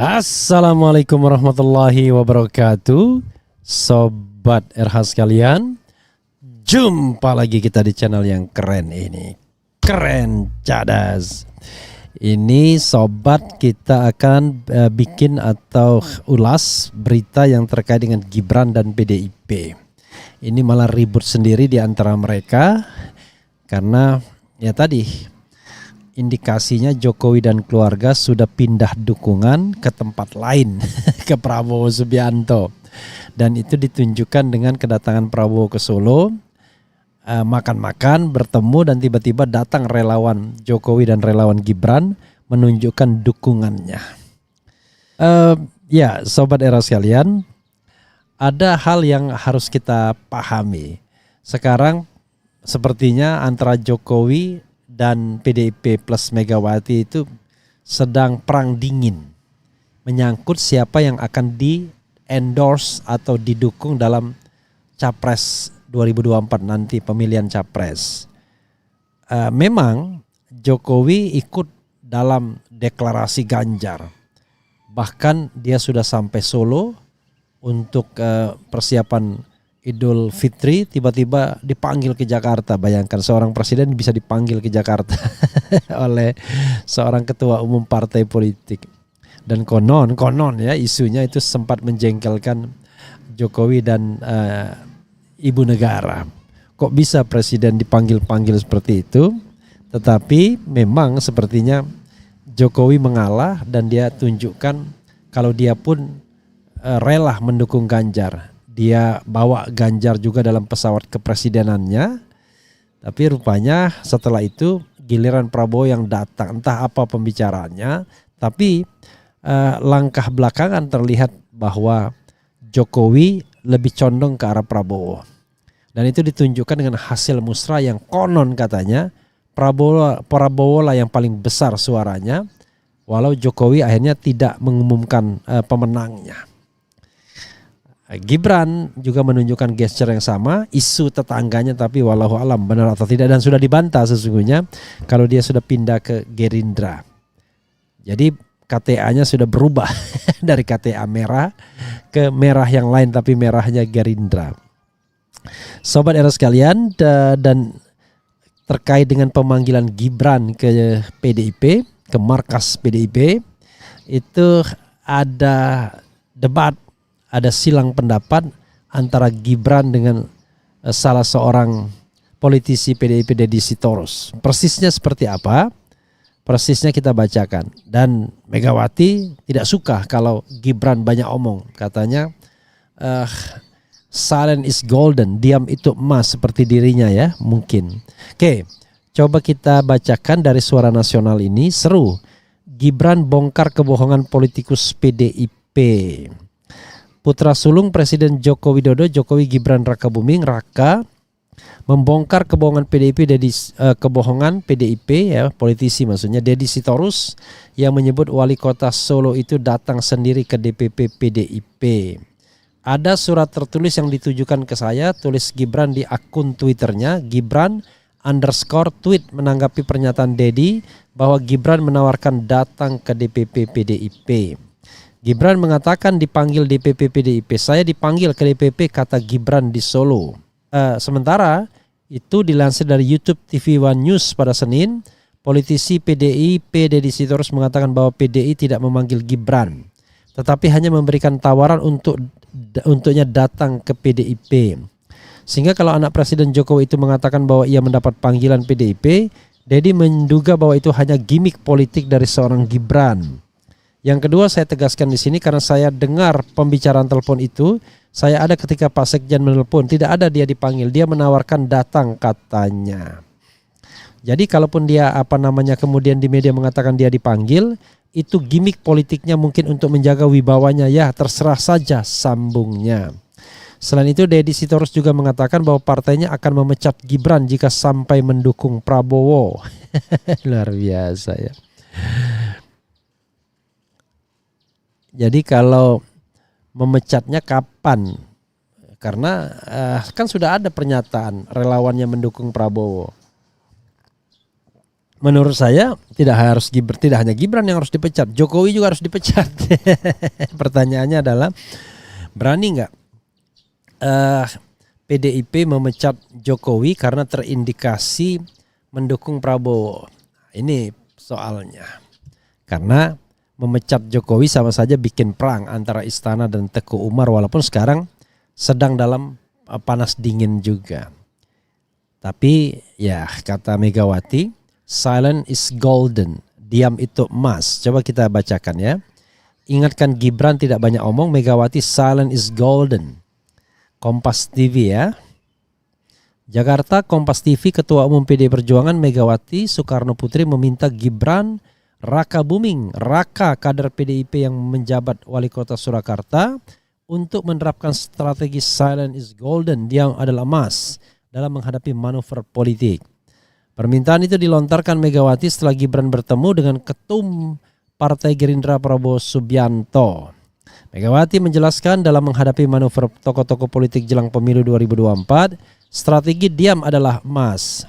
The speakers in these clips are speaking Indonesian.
Assalamualaikum warahmatullahi wabarakatuh. Sobat RH sekalian, jumpa lagi kita di channel yang keren ini. Keren cadas. Ini sobat, kita akan bikin atau ulas berita yang terkait dengan Gibran dan PDIP. Ini malah ribut sendiri di antara mereka karena ya tadi indikasinya Jokowi dan keluarga sudah pindah dukungan ke tempat lain ke Prabowo Subianto, dan itu ditunjukkan dengan kedatangan Prabowo ke Solo, makan-makan, bertemu, dan tiba-tiba datang relawan Jokowi dan relawan Gibran menunjukkan dukungannya. Ya, sobat era sekalian, ada hal yang harus kita pahami. Sekarang sepertinya antara Jokowi dan PDIP plus Megawati itu sedang perang dingin menyangkut siapa yang akan di-endorse atau didukung dalam Capres 2024 nanti, pemilihan Capres. Memang Jokowi ikut dalam deklarasi Ganjar, bahkan dia sudah sampai Solo untuk persiapan Idul Fitri, tiba-tiba dipanggil ke Jakarta. Bayangkan seorang presiden bisa dipanggil ke Jakarta oleh seorang ketua umum partai politik. Dan konon ya isunya itu sempat menjengkelkan Jokowi dan ibu negara. Kok bisa presiden dipanggil-panggil seperti itu? Tetapi memang sepertinya Jokowi mengalah dan dia tunjukkan kalau dia pun rela mendukung Ganjar. Dia bawa Ganjar juga dalam pesawat kepresidenannya. Tapi rupanya setelah itu giliran Prabowo yang datang. Entah apa pembicaraannya, tapi langkah belakangan terlihat bahwa Jokowi lebih condong ke arah Prabowo. Dan itu ditunjukkan dengan hasil musrah yang konon katanya Prabowo lah yang paling besar suaranya, walau Jokowi akhirnya tidak mengumumkan pemenangnya. Gibran juga menunjukkan gesture yang sama, isu tetangganya, tapi walau alam benar atau tidak, dan sudah dibantah sesungguhnya kalau dia sudah pindah ke Gerindra. Jadi KTA-nya sudah berubah dari KTA merah ke merah yang lain, tapi merahnya Gerindra. Sobat era sekalian, dan terkait dengan pemanggilan Gibran ke PDIP, ke markas PDIP, itu ada debat, ada silang pendapat antara Gibran dengan salah seorang politisi PDIP, Deddy Sitorus. Persisnya seperti apa? Persisnya kita bacakan. Dan Megawati tidak suka kalau Gibran banyak omong. Katanya silent is golden, diam itu emas, seperti dirinya ya mungkin. Oke, coba kita bacakan dari Suara Nasional ini, seru. Gibran bongkar kebohongan politikus PDIP. Putra sulung Presiden Joko Widodo, Jokowi Gibran Rakabuming Raka, membongkar kebohongan PDIP, kebohongan PDIP ya, politisi maksudnya, Deddy Sitorus yang menyebut wali kota Solo itu datang sendiri ke DPP PDIP. Ada surat tertulis yang ditujukan ke saya, tulis Gibran di akun Twitternya, Gibran_tweet, menanggapi pernyataan Deddy bahwa Gibran menawarkan datang ke DPP PDIP. Gibran mengatakan dipanggil DPP PDIP. Saya dipanggil ke DPP, kata Gibran di Solo. Sementara itu dilansir dari YouTube TV One News pada Senin, politisi PDIP Deddy Sitorus mengatakan bahwa PDI tidak memanggil Gibran, tetapi hanya memberikan tawaran untuknya datang ke PDIP. Sehingga kalau anak Presiden Jokowi itu mengatakan bahwa ia mendapat panggilan PDIP, Deddy menduga bahwa itu hanya gimik politik dari seorang Gibran. Yang kedua, saya tegaskan di sini karena saya dengar pembicaraan telepon itu, saya ada ketika Pak Sekjen menelpon, tidak ada dia dipanggil, dia menawarkan datang katanya. Jadi kalaupun dia kemudian di media mengatakan dia dipanggil, itu gimik politiknya mungkin untuk menjaga wibawanya, ya terserah saja, sambungnya. Selain itu, Deddy Sitorus juga mengatakan bahwa partainya akan memecat Gibran jika sampai mendukung Prabowo. Luar biasa ya. Jadi kalau memecatnya kapan? Karena kan sudah ada pernyataan relawannya mendukung Prabowo. menurut saya tidak hanya Gibran yang harus dipecat, Jokowi juga harus dipecat. Pertanyaannya adalah, berani nggak PDIP memecat Jokowi karena terindikasi mendukung Prabowo? Ini soalnya. Karena memecat Jokowi sama saja bikin perang antara Istana dan Teguh Umar, walaupun sekarang sedang dalam panas dingin juga. Tapi ya, kata Megawati, silent is golden, diam itu emas. Coba kita bacakan ya. Ingatkan Gibran tidak banyak omong, Megawati silent is golden. Kompas TV ya. Jakarta, Kompas TV, Ketua Umum PD Perjuangan Megawati Soekarno Putri meminta Gibran Raka Buming Raka, kader PDIP yang menjabat Wali Kota Surakarta, untuk menerapkan strategi silent is golden, diam adalah emas, dalam menghadapi manuver politik. Permintaan itu dilontarkan Megawati setelah Gibran bertemu dengan Ketum Partai Gerindra Prabowo Subianto. Megawati menjelaskan dalam menghadapi manuver tokoh-tokoh politik jelang pemilu 2024, strategi diam adalah emas.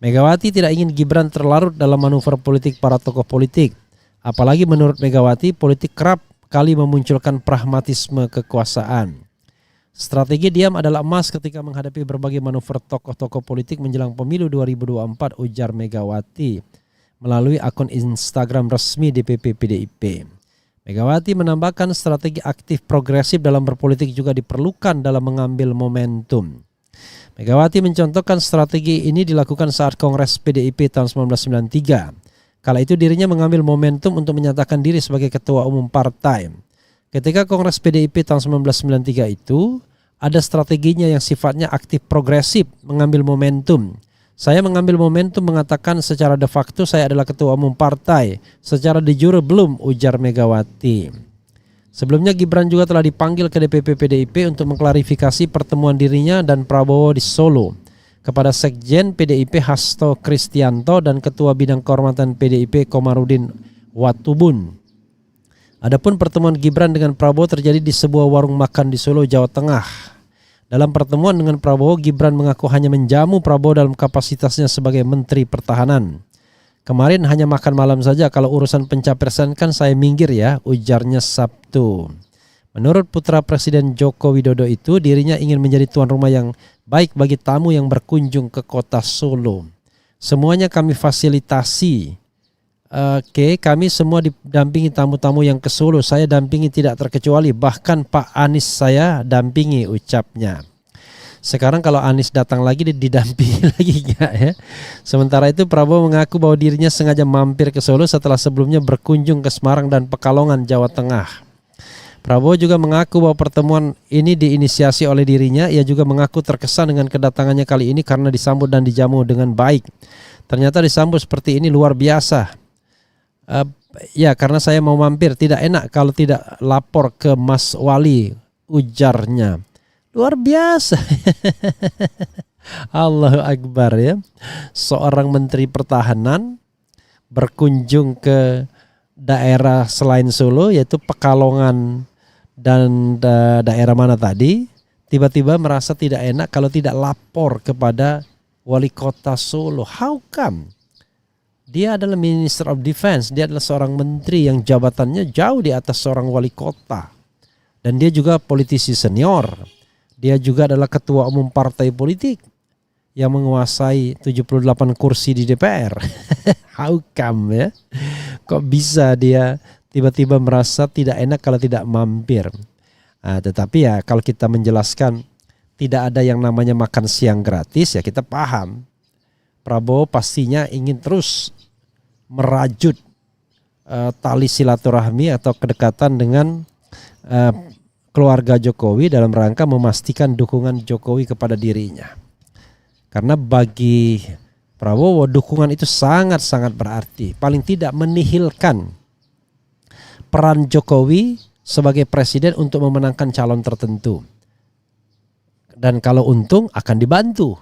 Megawati tidak ingin Gibran terlarut dalam manuver politik para tokoh politik. Apalagi menurut Megawati, politik kerap kali memunculkan pragmatisme kekuasaan. Strategi diam adalah emas ketika menghadapi berbagai manuver tokoh-tokoh politik menjelang pemilu 2024, ujar Megawati melalui akun Instagram resmi DPP PDIP. Megawati menambahkan strategi aktif progresif dalam berpolitik juga diperlukan dalam mengambil momentum. Megawati mencontohkan strategi ini dilakukan saat Kongres PDIP tahun 1993. Kala itu dirinya mengambil momentum untuk menyatakan diri sebagai ketua umum partai. Ketika Kongres PDIP tahun 1993 itu, ada strateginya yang sifatnya aktif progresif, mengambil momentum. Saya mengambil momentum mengatakan secara de facto saya adalah ketua umum partai, secara de jure belum, ujar Megawati. Sebelumnya Gibran juga telah dipanggil ke DPP PDIP untuk mengklarifikasi pertemuan dirinya dan Prabowo di Solo kepada Sekjen PDIP Hasto Kristianto dan Ketua Bidang Kehormatan PDIP Komarudin Watubun. Adapun pertemuan Gibran dengan Prabowo terjadi di sebuah warung makan di Solo, Jawa Tengah. Dalam pertemuan dengan Prabowo, Gibran mengaku hanya menjamu Prabowo dalam kapasitasnya sebagai Menteri Pertahanan. Kemarin hanya makan malam saja, kalau urusan pencapresan kan saya minggir ya, ujarnya Sabtu. Menurut putra Presiden Joko Widodo itu, dirinya ingin menjadi tuan rumah yang baik bagi tamu yang berkunjung ke kota Solo. Semuanya kami fasilitasi. Kami semua didampingi tamu-tamu yang ke Solo. Saya dampingi tidak terkecuali, bahkan Pak Anies saya dampingi, ucapnya. Sekarang kalau Anies datang lagi didampingi lagi enggak ya? Sementara itu Prabowo mengaku bahwa dirinya sengaja mampir ke Solo setelah sebelumnya berkunjung ke Semarang dan Pekalongan, Jawa Tengah. Prabowo juga mengaku bahwa pertemuan ini diinisiasi oleh dirinya. Ia juga mengaku terkesan dengan kedatangannya kali ini karena disambut dan dijamu dengan baik. Ternyata disambut seperti ini luar biasa. Ya, karena saya mau mampir, tidak enak kalau tidak lapor ke Mas Wali, ujarnya. Luar biasa. Allahu Akbar ya. Seorang Menteri Pertahanan berkunjung ke daerah selain Solo, yaitu Pekalongan dan daerah mana tadi, tiba-tiba merasa tidak enak kalau tidak lapor kepada Wali Kota Solo. How come? Dia adalah Minister of Defense, dia adalah seorang menteri yang jabatannya jauh di atas seorang wali kota. Dan dia juga politisi senior. Dia juga adalah ketua umum partai politik yang menguasai 78 kursi di DPR. How come ya? Kok bisa dia tiba-tiba merasa tidak enak kalau tidak mampir? Tetapi ya kalau kita menjelaskan tidak ada yang namanya makan siang gratis, ya kita paham. Prabowo pastinya ingin terus merajut tali silaturahmi atau kedekatan dengan keluarga Jokowi dalam rangka memastikan dukungan Jokowi kepada dirinya. Karena bagi Prabowo dukungan itu sangat-sangat berarti, paling tidak menihilkan peran Jokowi sebagai presiden untuk memenangkan calon tertentu. Dan kalau untung akan dibantu.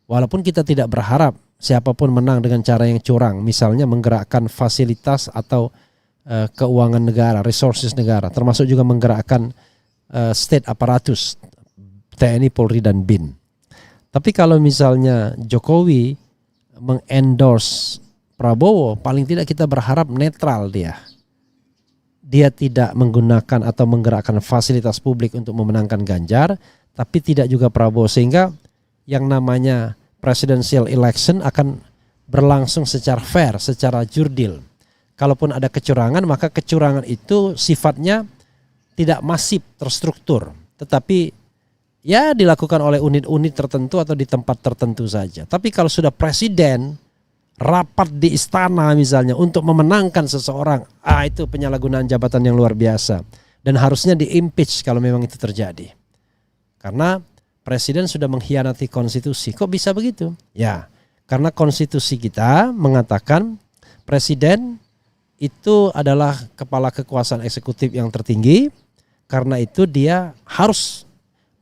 Walaupun kita tidak berharap siapapun menang dengan cara yang curang, misalnya menggerakkan fasilitas atau keuangan negara, resources negara, termasuk juga menggerakkan state apparatus, TNI, Polri, dan BIN. Tapi kalau misalnya Jokowi mengendorse Prabowo, paling tidak kita berharap netral dia. Dia tidak menggunakan atau menggerakkan fasilitas publik untuk memenangkan Ganjar, tapi tidak juga Prabowo, sehingga yang namanya presidential election akan berlangsung secara fair, secara jurdil. Kalaupun ada kecurangan, maka kecurangan itu sifatnya tidak masif, terstruktur, tetapi ya dilakukan oleh unit-unit tertentu atau di tempat tertentu saja. Tapi kalau sudah presiden rapat di istana misalnya untuk memenangkan seseorang, itu penyalahgunaan jabatan yang luar biasa dan harusnya di-impeach kalau memang itu terjadi. Karena presiden sudah mengkhianati konstitusi. Kok bisa begitu? Ya, karena konstitusi kita mengatakan presiden itu adalah kepala kekuasaan eksekutif yang tertinggi. Karena itu dia harus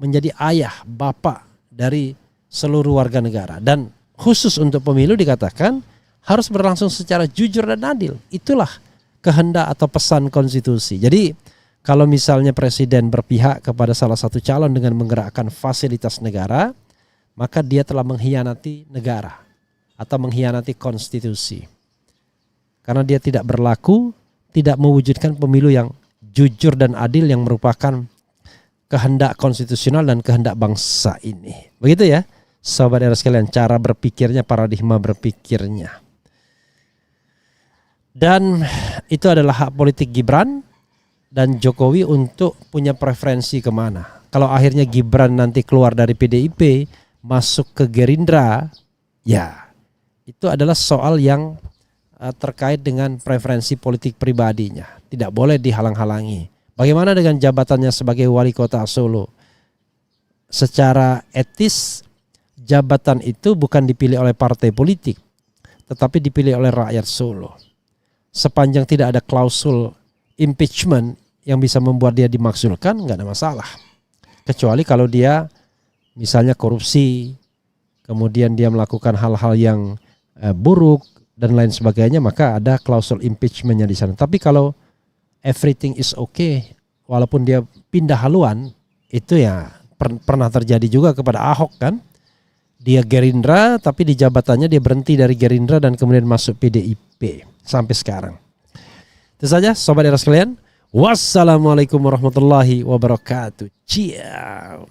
menjadi ayah, bapak dari seluruh warga negara. Dan khusus untuk pemilu dikatakan harus berlangsung secara jujur dan adil. Itulah kehendak atau pesan konstitusi. Jadi kalau misalnya presiden berpihak kepada salah satu calon dengan menggerakkan fasilitas negara, maka dia telah mengkhianati negara atau mengkhianati konstitusi. Karena dia tidak berlaku, tidak mewujudkan pemilu yang jujur dan adil yang merupakan kehendak konstitusional dan kehendak bangsa ini. Begitu ya, sobat era sekalian, cara berpikirnya, paradigma berpikirnya. Dan itu adalah hak politik Gibran dan Jokowi untuk punya preferensi kemana. Kalau akhirnya Gibran nanti keluar dari PDIP masuk ke Gerindra, ya itu adalah soal yang terkait dengan preferensi politik pribadinya. Tidak boleh dihalang-halangi. Bagaimana dengan jabatannya sebagai wali kota Solo? Secara etis jabatan itu bukan dipilih oleh partai politik, tetapi dipilih oleh rakyat Solo. Sepanjang tidak ada klausul impeachment yang bisa membuat dia dimakzulkan, nggak ada masalah. Kecuali kalau dia misalnya korupsi, kemudian dia melakukan hal-hal yang buruk dan lain sebagainya, maka ada klausul impeachmentnya di sana. Tapi kalau everything is okay, walaupun dia pindah haluan, itu ya pernah terjadi juga kepada Ahok kan. Dia Gerindra tapi di jabatannya dia berhenti dari Gerindra dan kemudian masuk PDIP sampai sekarang. Itu saja sobat era sekalian. Wassalamualaikum warahmatullahi wabarakatuh. Ciao.